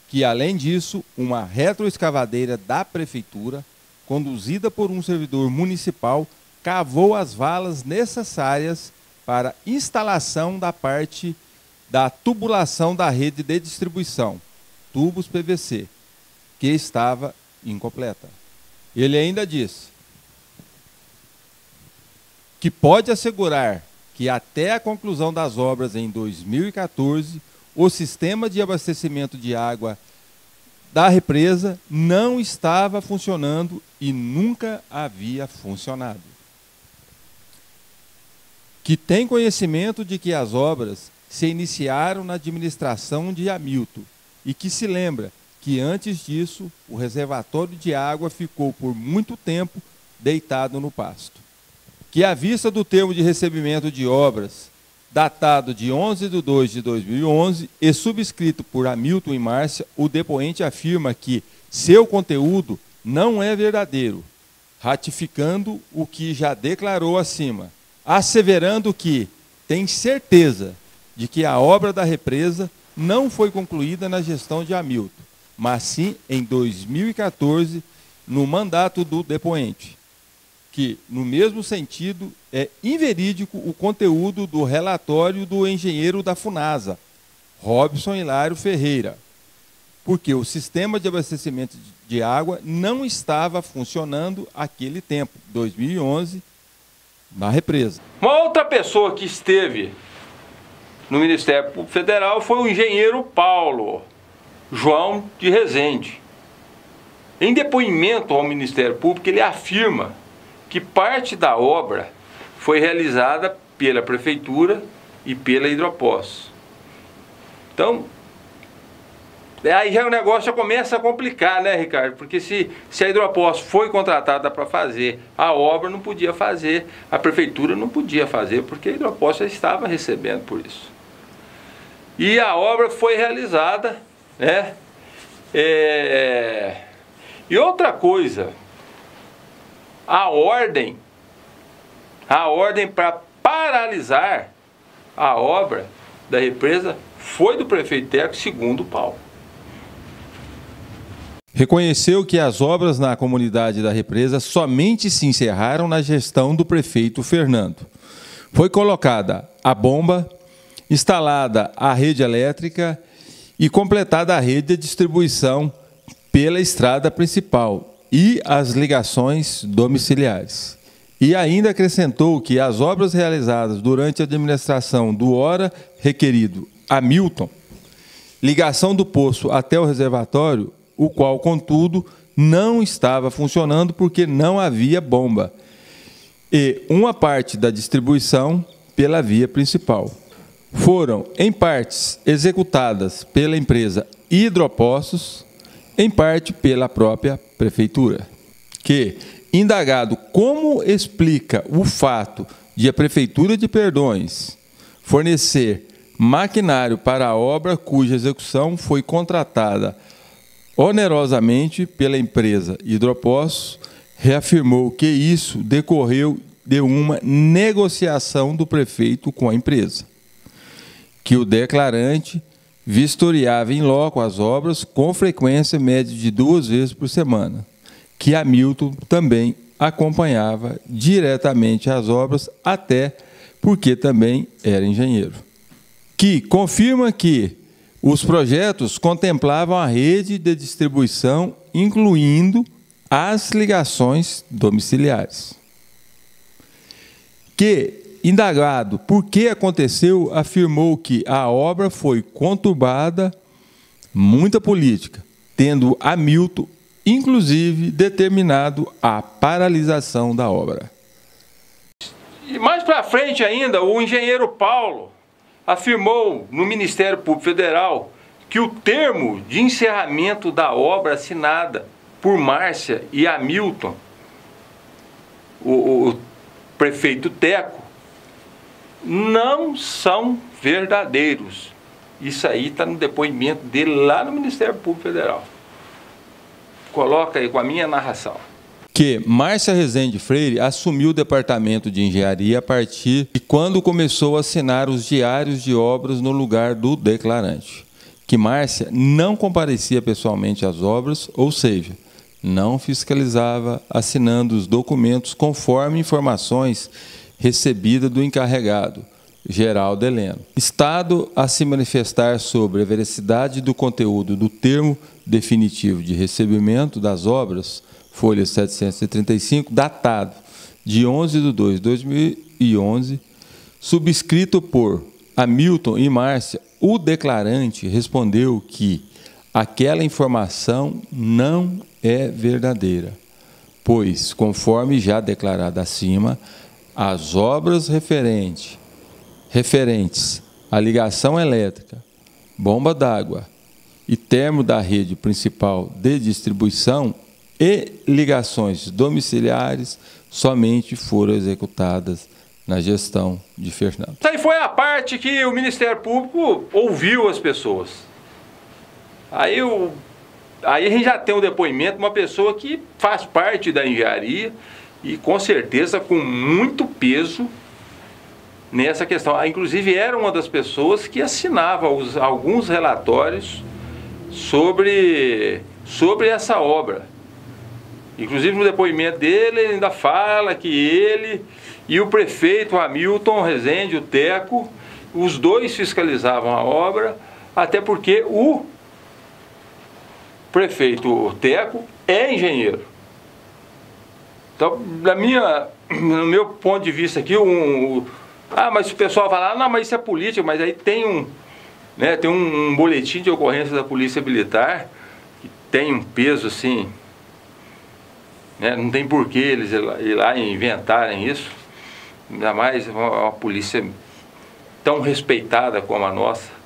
que além disso, uma retroescavadeira da Prefeitura, conduzida por um servidor municipal, cavou as valas necessárias para instalação da parte da tubulação da rede de distribuição, tubos PVC, que estava incompleta. Ele ainda disse que pode assegurar que até a conclusão das obras em 2014, o sistema de abastecimento de água da represa não estava funcionando e nunca havia funcionado. Que tem conhecimento de que as obras se iniciaram na administração de Hamilton e que se lembra que antes disso o reservatório de água ficou por muito tempo deitado no pasto. Que à vista do termo de recebimento de obras, datado de 11/2/2011 e subscrito por Hamilton e Márcia, o depoente afirma que seu conteúdo não é verdadeiro, ratificando o que já declarou acima, asseverando que tem certeza de que a obra da represa não foi concluída na gestão de Hamilton, mas sim em 2014, no mandato do depoente. Que, no mesmo sentido, é inverídico o conteúdo do relatório do engenheiro da Funasa, Robson Hilário Ferreira, porque o sistema de abastecimento de água não estava funcionando aquele tempo, 2011, na represa. Uma outra pessoa que esteve no Ministério Público Federal foi o engenheiro Paulo João de Rezende. Em depoimento ao Ministério Público, ele afirma que parte da obra foi realizada pela Prefeitura e pela Hidropós. Então, aí já o negócio já começa a complicar, né, Ricardo? Porque se a Hidropós foi contratada para fazer a obra, não podia fazer, a Prefeitura não podia fazer, porque a Hidropós já estava recebendo por isso. E a obra foi realizada, né? E outra coisa, a ordem para paralisar a obra da represa foi do prefeito Teco, segundo Paulo. Reconheceu que as obras na comunidade da represa somente se encerraram na gestão do prefeito Fernando. Foi colocada a bomba, instalada a rede elétrica e completada a rede de distribuição pela estrada principal e as ligações domiciliares. E ainda acrescentou que as obras realizadas durante a administração do ora requerido Hamilton, ligação do poço até o reservatório, o qual, contudo, não estava funcionando porque não havia bomba, e uma parte da distribuição pela via principal. Foram, em partes, executadas pela empresa Hidropostos, em parte pela própria Prefeitura. Que, indagado como explica o fato de a Prefeitura de Perdões fornecer maquinário para a obra cuja execução foi contratada onerosamente pela empresa Hidropostos, reafirmou que isso decorreu de uma negociação do prefeito com a empresa, que o declarante vistoriava em loco as obras com frequência média de 2 vezes por semana, que Hamilton também acompanhava diretamente as obras, até porque também era engenheiro. Que confirma que os projetos contemplavam a rede de distribuição, incluindo as ligações domiciliares. Que, indagado por que aconteceu, afirmou que a obra foi conturbada, muita política, tendo Hamilton, inclusive, determinado a paralisação da obra. E mais para frente ainda, o engenheiro Paulo afirmou no Ministério Público Federal que o termo de encerramento da obra assinada por Márcia e Hamilton, o prefeito Teco, não são verdadeiros. Isso aí está no depoimento dele lá no Ministério Público Federal. Coloca aí com a minha narração. Que Márcia Rezende Freire assumiu o departamento de engenharia a partir de quando começou a assinar os diários de obras no lugar do declarante. Que Márcia não comparecia pessoalmente às obras, ou seja, não fiscalizava assinando os documentos conforme informações recebida do encarregado, Geraldo Heleno. Estado a se manifestar sobre a veracidade do conteúdo do termo definitivo de recebimento das obras, folha 735, datado de 11/2/2011, subscrito por Hamilton e Márcia, o declarante respondeu que aquela informação não é verdadeira, pois, conforme já declarado acima, as obras referentes à ligação elétrica, bomba d'água e termo da rede principal de distribuição e ligações domiciliares somente foram executadas na gestão de Fernando. Isso aí foi a parte que o Ministério Público ouviu as pessoas. Aí a gente já tem um depoimento de uma pessoa que faz parte da engenharia e com certeza com muito peso nessa questão. Inclusive era uma das pessoas que assinava alguns relatórios sobre essa obra. Inclusive no depoimento dele ele ainda fala que ele e o prefeito Hamilton Rezende, o Teco, os dois fiscalizavam a obra, até porque o prefeito Teco é engenheiro. Então, no meu ponto de vista aqui, mas o pessoal fala, não, mas isso é política, mas aí tem um boletim de ocorrência da Polícia Militar, que tem um peso assim, né, não tem porquê eles ir lá e inventarem isso, ainda mais uma polícia tão respeitada como a nossa.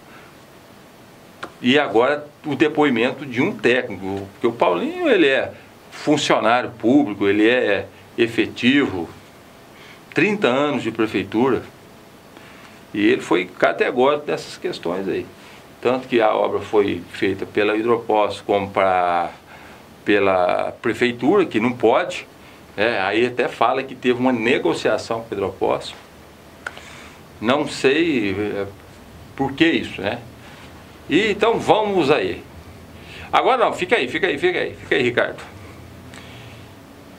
E agora o depoimento de um técnico, porque o Paulinho ele é funcionário público, ele é efetivo, 30 anos de prefeitura, e ele foi categórico nessas questões aí. Tanto que a obra foi feita pela Hidropostos como pela prefeitura, que não pode, aí até fala que teve uma negociação com a Hidropostos. Não sei por que isso, né? E então vamos aí. Agora não, fica aí, Ricardo.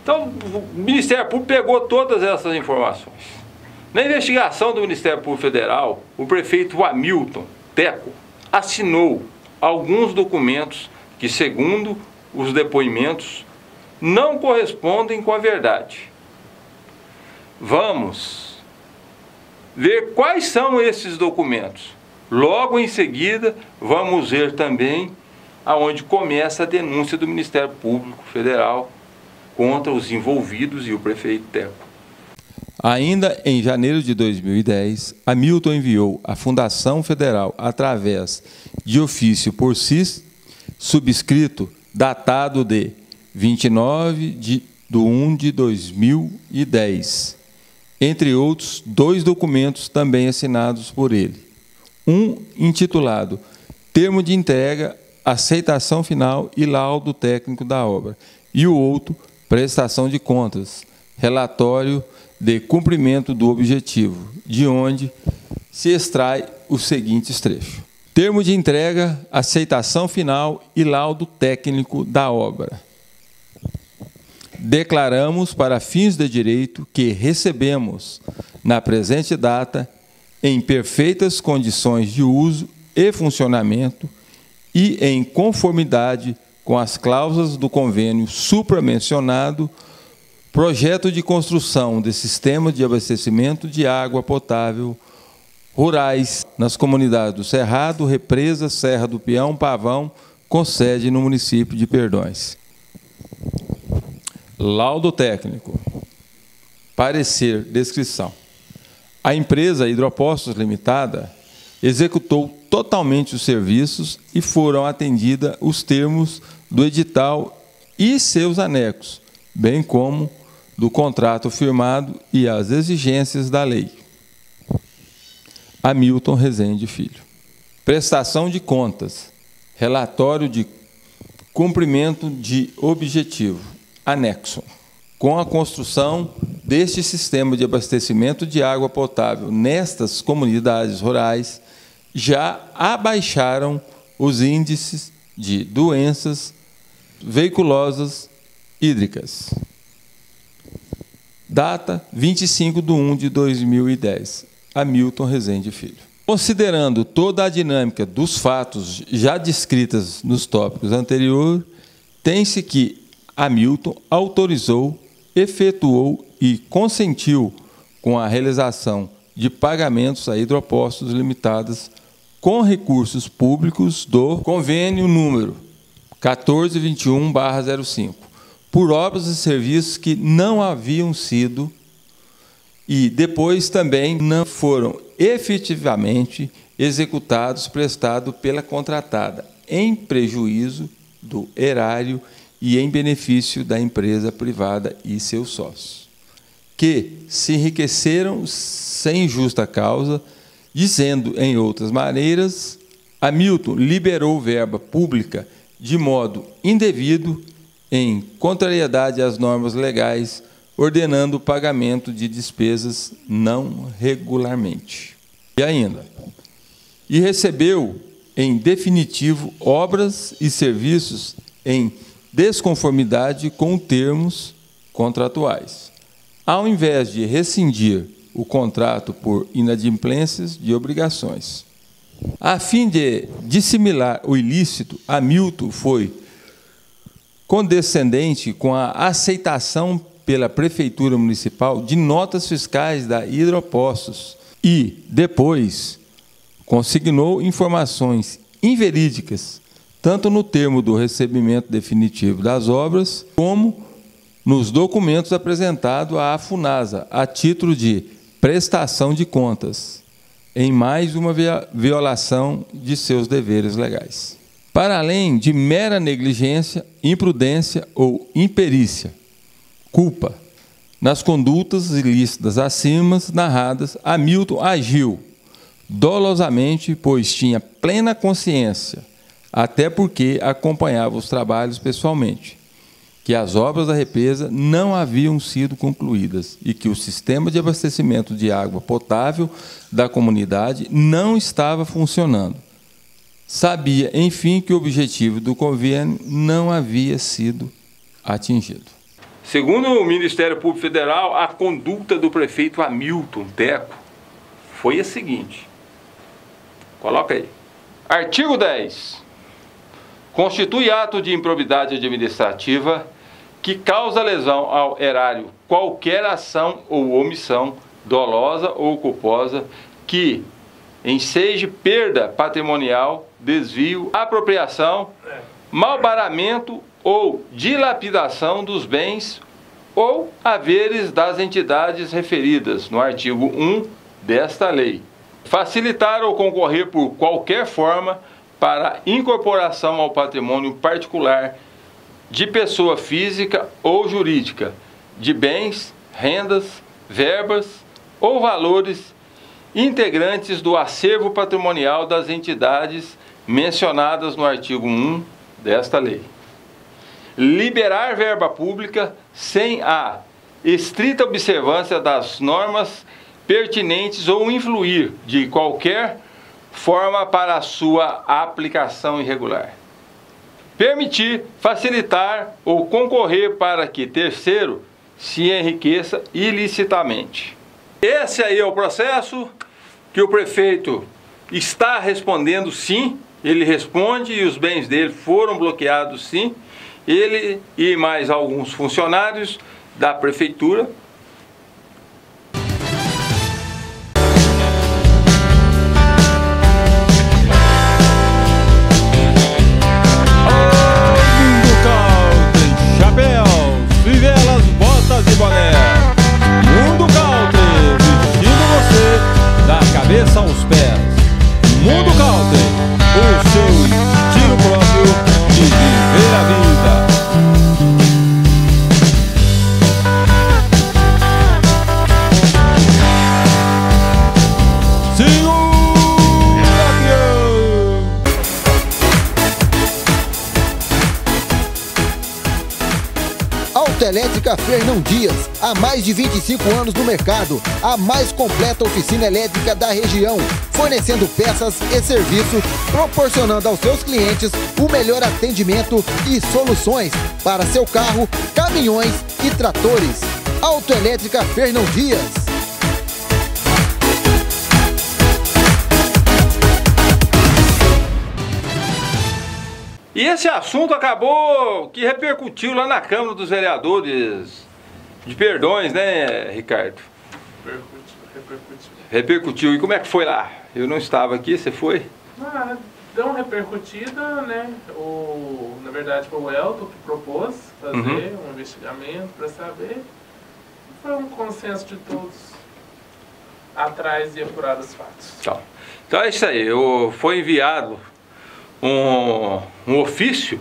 Então o Ministério Público pegou todas essas informações. Na investigação do Ministério Público Federal, o prefeito Hamilton Teco assinou alguns documentos que, segundo os depoimentos, não correspondem com a verdade. Vamos ver quais são esses documentos. Logo em seguida, vamos ver também aonde começa a denúncia do Ministério Público Federal contra os envolvidos e o prefeito Teco. Ainda em janeiro de 2010, Hamilton enviou à Fundação Federal, através de ofício por si, subscrito, datado de 29/1/2010, entre outros 2 documentos também assinados por ele. Um intitulado Termo de Entrega, Aceitação Final e Laudo Técnico da Obra, e o outro Prestação de Contas, Relatório de Cumprimento do Objetivo, de onde se extrai os seguintes trechos. Termo de entrega, aceitação final e laudo técnico da obra. Declaramos para fins de direito que recebemos, na presente data, em perfeitas condições de uso e funcionamento e em conformidade com as cláusulas do convênio supramencionado, projeto de construção de sistema de abastecimento de água potável rurais nas comunidades do Cerrado, Represa, Serra do Peão, Pavão, com sede no município de Perdões. Laudo técnico. Parecer, descrição. A empresa Hidropostos Limitada executou totalmente os serviços e foram atendidos os termos do edital e seus anexos, bem como do contrato firmado e as exigências da lei. Hamilton Rezende Filho. Prestação de contas. Relatório de cumprimento de objetivo. Anexo. Com a construção deste sistema de abastecimento de água potável nestas comunidades rurais, já abaixaram os índices de doenças veiculosas hídricas. Data 25/1/2010. Hamilton Rezende Filho. Considerando toda a dinâmica dos fatos já descritas nos tópicos anteriores, tem-se que Hamilton autorizou, efetuou e consentiu com a realização de pagamentos a Hidropostos Limitadas com recursos públicos do convênio número 1421/05, por obras e serviços que não haviam sido e depois também não foram efetivamente executados, prestados pela contratada, em prejuízo do erário e em benefício da empresa privada e seus sócios, que se enriqueceram sem justa causa, dizendo, em outras maneiras, Hamilton liberou verba pública de modo indevido, em contrariedade às normas legais, ordenando o pagamento de despesas não regularmente. E ainda, e recebeu, em definitivo, obras e serviços em desconformidade com termos contratuais, ao invés de rescindir o contrato por inadimplências de obrigações. A fim de dissimilar o ilícito, Hamilton foi condescendente com a aceitação pela Prefeitura Municipal de notas fiscais da Hidropostos e, depois, consignou informações inverídicas, tanto no termo do recebimento definitivo das obras, como nos documentos apresentados à FUNASA, a título de prestação de contas, em mais uma violação de seus deveres legais. Para além de mera negligência, imprudência ou imperícia, culpa, nas condutas ilícitas acima narradas, Hamilton agiu dolosamente, pois tinha plena consciência, até porque acompanhava os trabalhos pessoalmente, que as obras da represa não haviam sido concluídas e que o sistema de abastecimento de água potável da comunidade não estava funcionando. Sabia, enfim, que o objetivo do convênio não havia sido atingido. Segundo o Ministério Público Federal, a conduta do prefeito Hamilton Teco foi a seguinte. Coloca aí. Artigo 10. Constitui ato de improbidade administrativa que causa lesão ao erário qualquer ação ou omissão dolosa ou culposa que enseje perda patrimonial, desvio, apropriação, malbaramento ou dilapidação dos bens ou haveres das entidades referidas no artigo 1 desta lei. Facilitar ou concorrer por qualquer forma para incorporação ao patrimônio particular de pessoa física ou jurídica, de bens, rendas, verbas ou valores integrantes do acervo patrimonial das entidades mencionadas no artigo 1 desta lei. Liberar verba pública sem a estrita observância das normas pertinentes ou influir de qualquer forma para a sua aplicação irregular. Permitir, facilitar ou concorrer para que terceiro se enriqueça ilicitamente. Esse aí é o processo que o prefeito está respondendo sim, ele responde e os bens dele foram bloqueados sim, ele e mais alguns funcionários da prefeitura. Mundo Country, vestindo você da cabeça aos pés. Mundo Country, o seu estilo próprio de viver a vida. Autoelétrica Fernão Dias, há mais de 25 anos no mercado, a mais completa oficina elétrica da região, fornecendo peças e serviços, proporcionando aos seus clientes o melhor atendimento e soluções para seu carro, caminhões e tratores. Autoelétrica Fernão Dias. E esse assunto acabou que repercutiu lá na Câmara dos Vereadores de Perdões, né, Ricardo? Repercutiu. Repercutiu. E como é que foi lá? Eu não estava aqui, você foi? Ah, deu uma repercutida, né? Na verdade foi o Elton que propôs fazer um investimento para saber. Foi um consenso de todos atrás e apurar os fatos. Então é isso aí. Foi enviado um ofício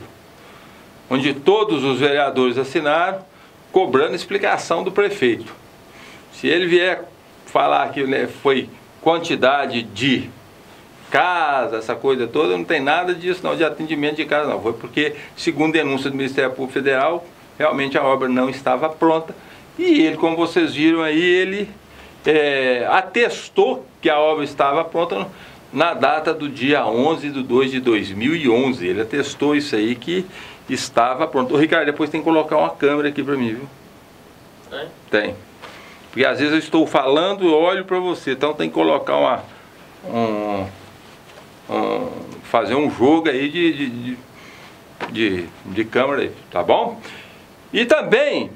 onde todos os vereadores assinaram, cobrando explicação do prefeito. Se ele vier falar que, né, foi quantidade de casa, essa coisa toda, não tem nada disso não, de atendimento de casa não. Foi porque, segundo denúncia do Ministério Público Federal, realmente a obra não estava pronta. E ele, como vocês viram aí, ele atestou que a obra estava pronta na data do dia 11/2/2011. Ele atestou isso aí, que estava pronto. Ô Ricardo, depois tem que colocar uma câmera aqui para mim, viu? Tem. Porque às vezes eu estou falando e olho para você, então tem que colocar fazer um jogo aí de câmera aí, tá bom? E também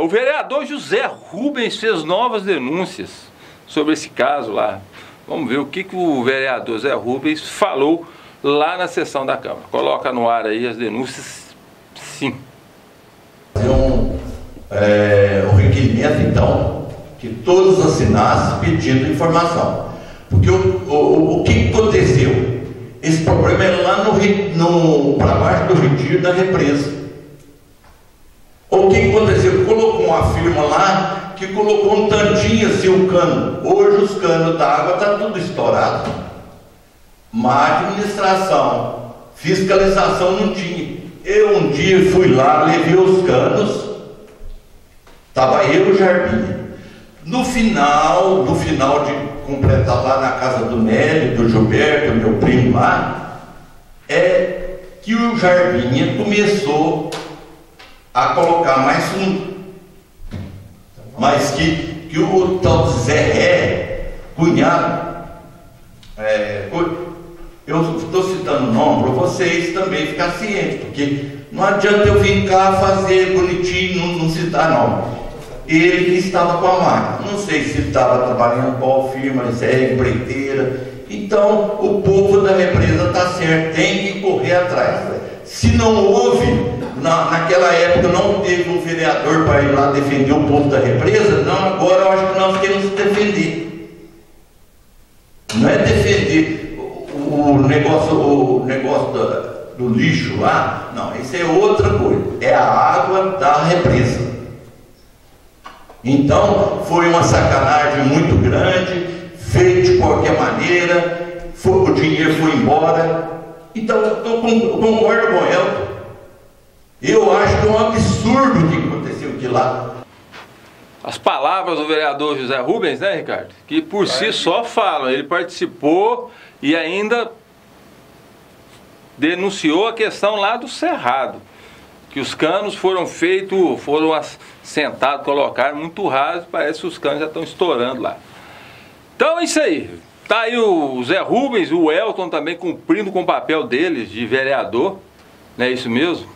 o vereador José Rubens fez novas denúncias sobre esse caso lá. Vamos ver o que o vereador Zé Rubens falou lá na sessão da Câmara. Coloca no ar aí as denúncias, sim. Um requerimento, então, que todos assinassem pedindo informação. Porque o que aconteceu? Esse problema era lá para baixo do retiro da represa. O que aconteceu? Colocou uma firma lá que colocou um tantinho assim o cano. Hoje os canos d'água estão tudo estourado. Má administração, fiscalização não tinha. Eu um dia fui lá, levei os canos, estava eu e o Jarbinha. No final de completar lá na casa do Nélio, do Gilberto, meu primo lá, que o Jarbinha começou a colocar mais fundo. Mas que o tal Zé cunhado, eu estou citando o nome para vocês também ficar cientes, porque não adianta eu vir cá fazer bonitinho, não citar nome. Ele que estava com a máquina, não sei se estava trabalhando qual firma, se é empreiteira. Então o povo da represa está certo, tem que correr atrás. Se não houve, naquela época não teve um vereador para ir lá defender o povo da represa, não, agora eu acho que nós queremos defender. Não é defender o negócio do lixo lá, não, isso é outra coisa, é a água da represa. Então foi uma sacanagem muito grande, feito de qualquer maneira, o dinheiro foi embora. Então eu concordo com ela. Eu acho que é um absurdo o que aconteceu aqui lá. As palavras do vereador José Rubens, né, Ricardo? Que por si só falam. Ele participou e ainda denunciou a questão lá do Cerrado. Que os canos foram assentados, colocaram muito raso, parece que os canos já estão estourando lá. Então é isso aí. Tá aí o Zé Rubens, o Elton também cumprindo com o papel deles de vereador. Não é isso mesmo?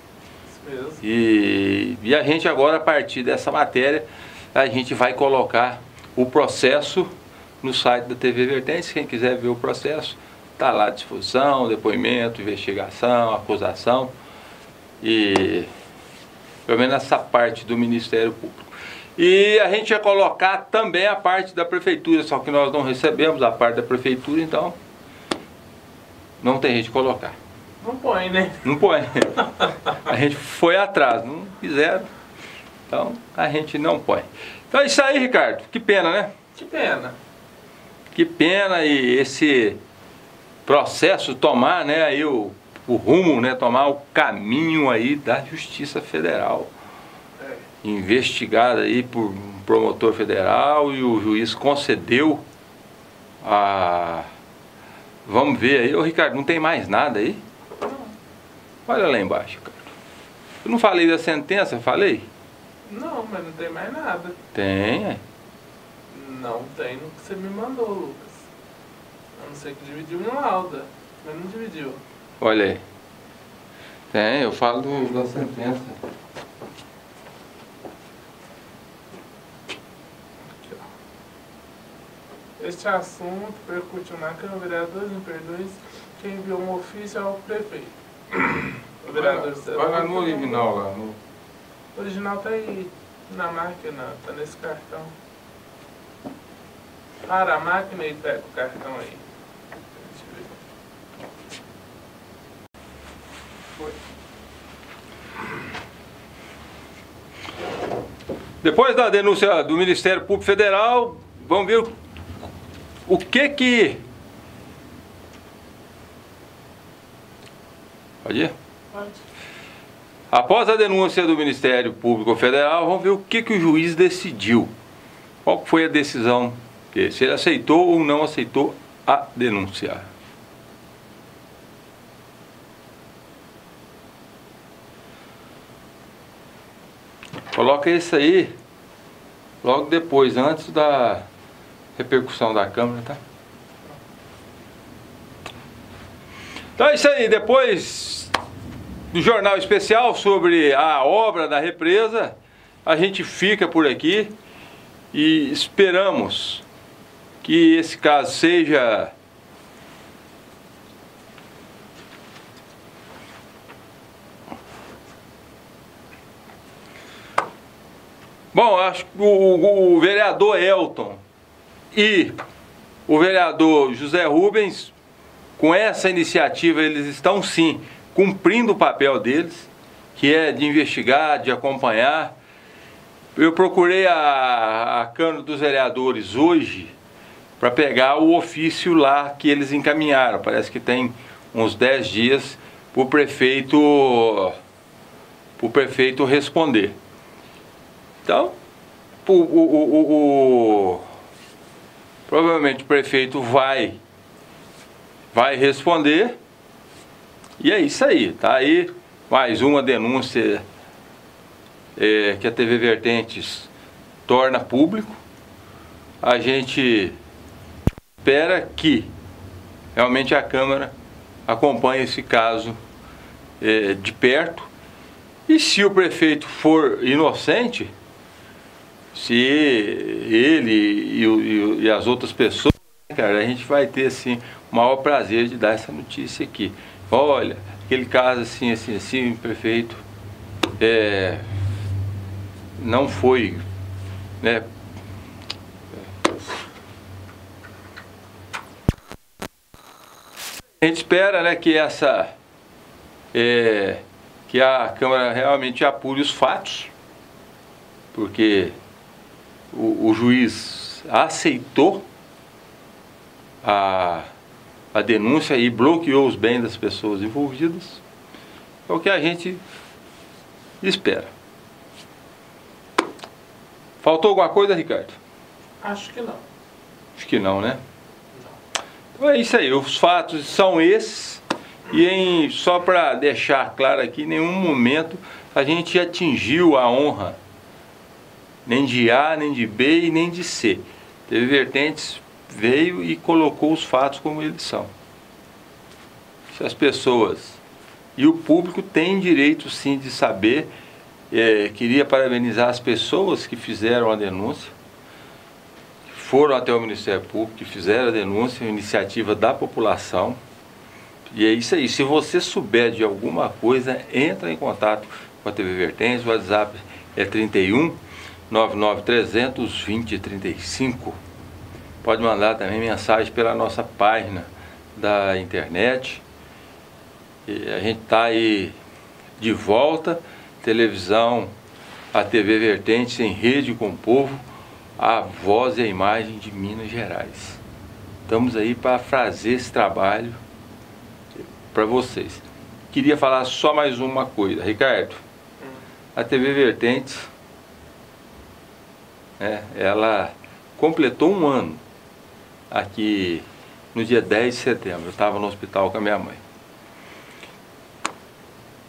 E a gente agora, a partir dessa matéria, a gente vai colocar o processo no site da TV Vertentes. Quem quiser ver o processo, está lá à disposição, depoimento, investigação, acusação. E pelo menos essa parte do Ministério Público. E a gente vai colocar também a parte da Prefeitura, só que nós não recebemos a parte da Prefeitura, então não tem jeito de colocar. Não põe, né? Não põe. A gente foi atrás, não quiseram, então a gente não põe. Então é isso aí, Ricardo. Que pena, né? Que pena. Que pena, e esse processo tomar, né, aí o rumo, né, tomar o caminho aí da Justiça Federal. Investigada aí por um promotor federal, e o juiz concedeu a... Vamos ver aí. Ô Ricardo, não tem mais nada aí? Olha lá embaixo, Ricardo. Eu não falei da sentença, falei? Não, mas não tem mais nada. Tem, é? Não tem no que você me mandou, Lucas. A não ser que dividiu em lauda, mas não dividiu. Olha aí. Tem, eu falo da sentença. Este assunto percutiu na Câmara Vereadores Imperdoes, que enviou um ofício ao prefeito. O vereador Vai lá no original, lá. O original tá aí na máquina, tá nesse cartão. Para a máquina e pega o cartão aí. Deixa eu ver. Foi. Depois da denúncia do Ministério Público Federal, vamos ver o que... Pode ir? Pode. Após a denúncia do Ministério Público Federal, vamos ver o que o juiz decidiu. Qual foi a decisão? Se ele aceitou ou não aceitou a denúncia. Coloca isso aí logo depois, antes da repercussão da Câmara, tá? Então é isso aí, depois do jornal especial sobre a obra da represa, a gente fica por aqui e esperamos que esse caso seja bom. Acho que o vereador Elton e o vereador José Rubens, com essa iniciativa, eles estão sim cumprindo o papel deles, que é de investigar, de acompanhar. Eu procurei a Câmara dos Vereadores hoje para pegar o ofício lá que eles encaminharam. Parece que tem uns 10 dias para o prefeito responder. Então, provavelmente o prefeito vai responder. E é isso aí, tá aí mais uma denúncia que a TV Vertentes torna público. A gente espera que realmente a Câmara acompanhe esse caso de perto. E se o prefeito for inocente, se ele e as outras pessoas, cara, a gente vai ter assim o maior prazer de dar essa notícia aqui. Olha, aquele caso assim, o prefeito não foi, né? A gente espera, né, que que a Câmara realmente apure os fatos, porque o juiz aceitou a denúncia e bloqueou os bens das pessoas envolvidas. É o que a gente espera. Faltou alguma coisa, Ricardo? Acho que não. Acho que não, né? Então é isso aí, os fatos são esses. E só para deixar claro aqui, em nenhum momento a gente atingiu a honra, nem de A, nem de B e nem de C. TV Vertentes veio e colocou os fatos como eles são. Se as pessoas e o público têm direito sim de saber. Queria parabenizar as pessoas que fizeram a denúncia, que foram até o Ministério Público, que fizeram a denúncia, iniciativa da população. E é isso aí, se você souber de alguma coisa, entra em contato com a TV Vertentes. O WhatsApp é 31 99 300 2035. Pode mandar também mensagem pela nossa página da internet. E a gente está aí de volta. Televisão, a TV Vertentes em rede com o povo, a voz e a imagem de Minas Gerais. Estamos aí para fazer esse trabalho para vocês. Queria falar só mais uma coisa, Ricardo. A TV Vertentes, ela completou um ano aqui no dia 10 de setembro. Eu estava no hospital com a minha mãe.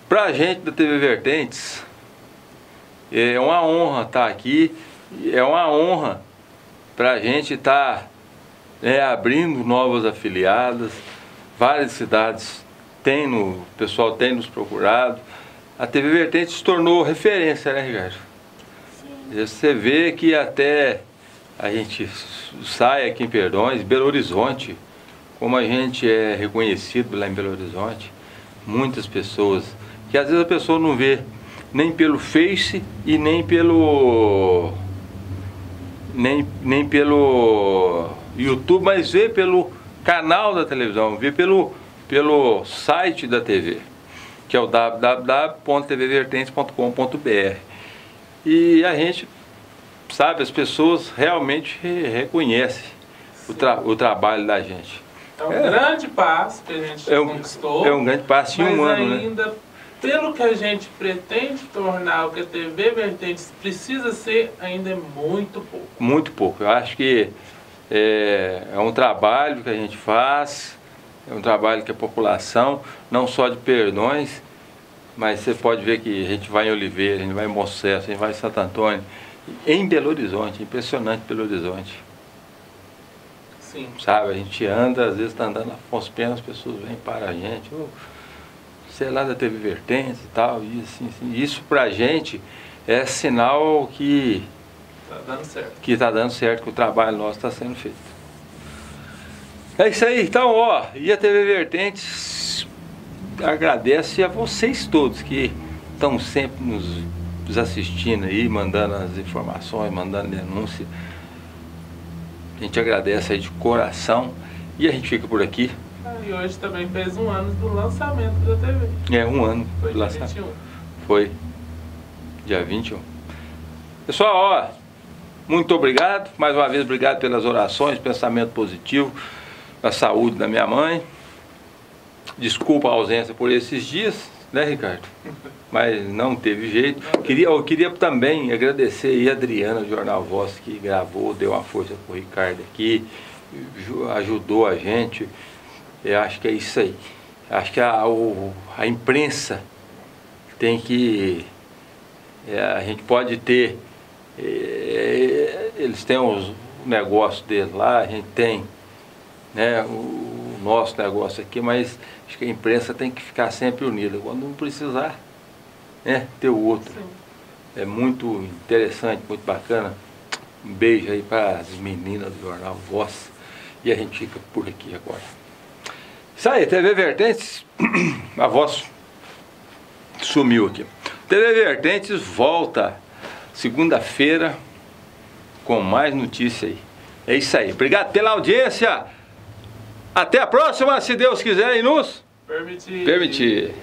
Para a gente da TV Vertentes, é uma honra estar aqui, é uma honra para a gente estar abrindo novas afiliadas. Várias cidades o pessoal tem nos procurado. A TV Vertentes se tornou referência, né, Ricardo? Sim. Você vê que até a gente sai aqui em Perdões, Belo Horizonte, como a gente é reconhecido lá em Belo Horizonte, muitas pessoas, que às vezes a pessoa não vê nem pelo Face e nem pelo YouTube, mas vê pelo canal da televisão, vê pelo site da TV, que é o www.tvvertentes.com.br. E a gente, sabe, as pessoas realmente reconhecem o trabalho da gente. É um grande passo que a gente conquistou. É um grande passo em um ano, né? Ainda, pelo que a gente pretende tornar o que a TV Vertentes precisa ser, ainda é muito pouco. Muito pouco. Eu acho que é um trabalho que a gente faz, é um trabalho que a população, não só de Perdões, mas você pode ver que a gente vai em Oliveira, a gente vai em Bom Sucesso, a gente vai em Santo Antônio, em Belo Horizonte, impressionante Belo Horizonte. Sim. Sabe, a gente anda, às vezes está andando na Afonso Pena, as pessoas vêm para a gente, sei lá, da TV Vertentes e tal, e assim. Isso pra gente é sinal que está dando certo, que o trabalho nosso está sendo feito. É isso aí, então, ó, e a TV Vertentes agradece a vocês todos que estão sempre nos assistindo aí, mandando as informações, mandando denúncia. A gente agradece aí de coração e a gente fica por aqui. E hoje também fez 1 ano do lançamento da TV. É, 1 ano do lançamento. 21. Foi dia 21. Pessoal, ó, muito obrigado. Mais uma vez, obrigado pelas orações, pensamento positivo, a saúde da minha mãe. Desculpa a ausência por esses dias, né, Ricardo? Mas não teve jeito. Eu queria também agradecer aí a Adriana do Jornal Voz, que gravou, deu uma força pro Ricardo aqui, ajudou a gente. Eu acho que é isso aí. Acho que a imprensa tem que... a gente pode ter... eles têm os negócios deles lá, a gente tem, né, o nosso negócio aqui, mas acho que a imprensa tem que ficar sempre unida. Quando não precisar, né, ter o outro. Sim. É muito interessante, muito bacana. Um beijo aí para as meninas do Jornal Voz. E a gente fica por aqui agora. Isso aí, TV Vertentes, a voz sumiu aqui. TV Vertentes volta segunda-feira com mais notícia aí. É isso aí. Obrigado pela audiência. Até a próxima, se Deus quiser e nos permitir.